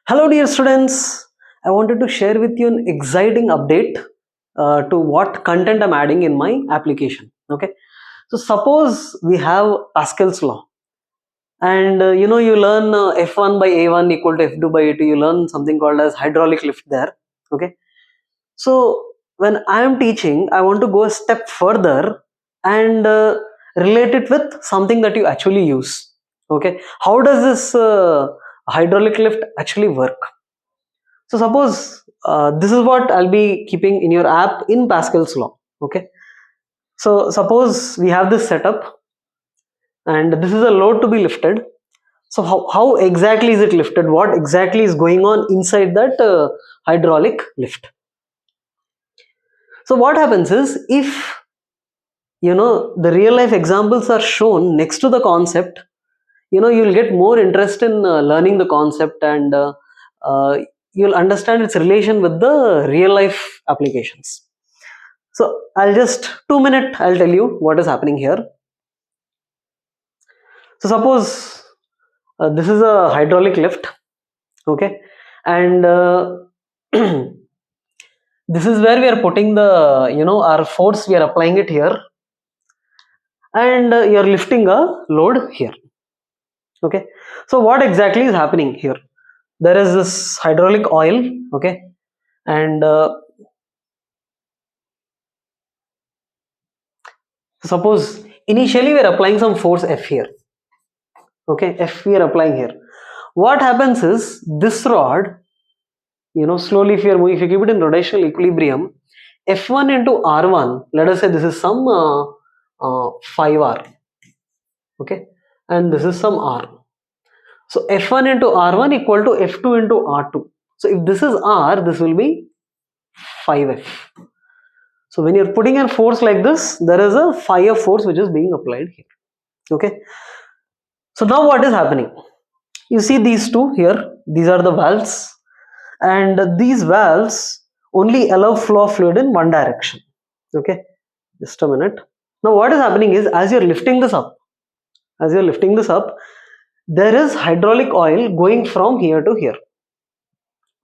Hello dear students, I wanted to share with you an exciting update to what content I'm adding in my application. Okay, so suppose we have Pascal's law and you learn F1 by A1 equal to F2 by A2, you learn something called as hydraulic lift there. Okay, so when I am teaching, I want to go a step further and relate it with something that you actually use. Okay, how does this hydraulic lift actually work? So suppose this is what I'll be keeping in your app in Pascal's law. Okay. So suppose we have this setup and this is a load to be lifted. So how exactly is it lifted? What exactly is going on inside that hydraulic lift? So what happens is if the real life examples are shown next to the concept, you'll get more interest in learning the concept and you'll understand its relation with the real life applications. So I'll just 2 minute I'll tell you what is happening here. So suppose this is a hydraulic lift, okay, and this is where we are putting the our force, we are applying it here, and you are lifting a load here. Okay, so what exactly is happening here? There is this hydraulic oil, okay, and suppose initially we are applying some force F here. Okay, F we are applying here. What happens is this rod, slowly if you keep it in rotational equilibrium, F1 into R1, let us say this is some 5R, okay, and this is some R. So F1 into R1 equal to F2 into R2. So if this is R, this will be 5F. So when you're putting a force like this, there is a 5F force which is being applied here. Okay. So now what is happening? You see these two here, these are the valves, and these valves only allow flow of fluid in one direction. Okay, just a minute. Now what is happening is as you're lifting this up, there is hydraulic oil going from here to here.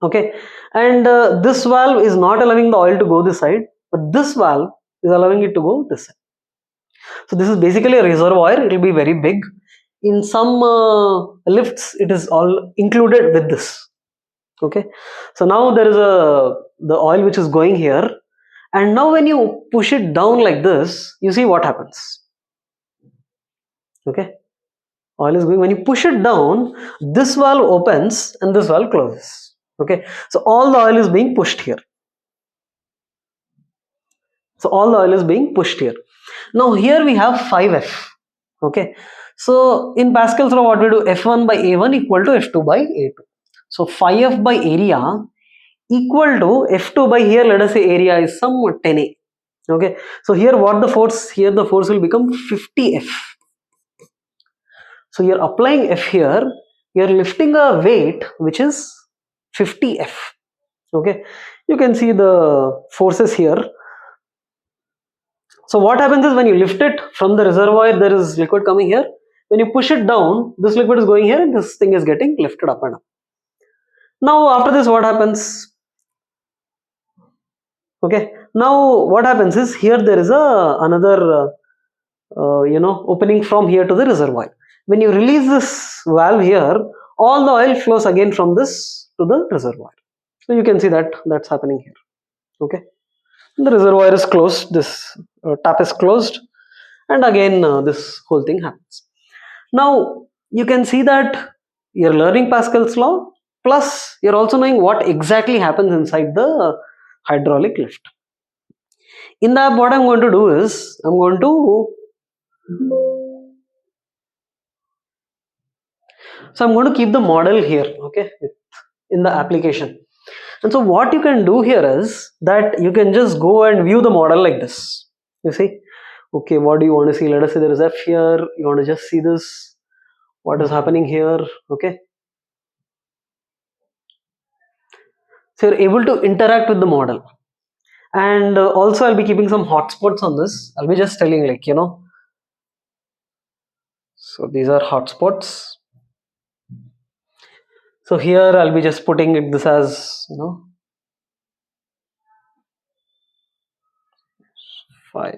Okay, and this valve is not allowing the oil to go this side, but this valve is allowing it to go this side. So this is basically a reservoir. It will be very big. In some lifts, it is all included with this. Okay, so now there is the oil which is going here, and now when you push it down like this, you see what happens. Okay, oil is going, when you push it down, this valve opens and this valve closes. Okay, so all the oil is being pushed here. Now here we have 5F. Okay, so in Pascal's law, what we do, F1 by A1 equal to F2 by A2. So 5F by area equal to F2 by, here let us say area is some 10A. Okay, so here what the force, here the force will become 50F. So you're applying F here, you're lifting a weight which is 50F. Okay, you can see the forces here. So what happens is when you lift it from the reservoir, there is liquid coming here. When you push it down, this liquid is going here and this thing is getting lifted up and up. Now after this, what happens? Okay, now what happens is here there is another opening from here to the reservoir. When you release this valve here, all the oil flows again from this to the reservoir. So you can see that that's happening here. Okay, the reservoir is closed, this tap is closed, and again this whole thing happens. Now you can see that you're learning Pascal's law, plus you're also knowing what exactly happens inside the hydraulic lift. In the app, what I'm going to do is I'm going to keep the model here, okay, in the application. And so what you can do here is that you can just go and view the model like this. You see, okay, what do you want to see? Let us say there is F here. You want to just see this, what is happening here. Okay, so you're able to interact with the model. And also I'll be keeping some hotspots on this. I'll be just telling, like, so these are hotspots. So here I'll be just putting it this as, 5.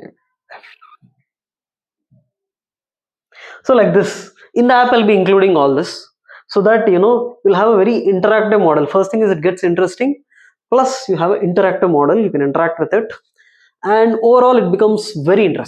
So like this, in the app I'll be including all this, so that you'll have a very interactive model. First thing is it gets interesting, plus you have an interactive model, you can interact with it, and overall it becomes very interesting.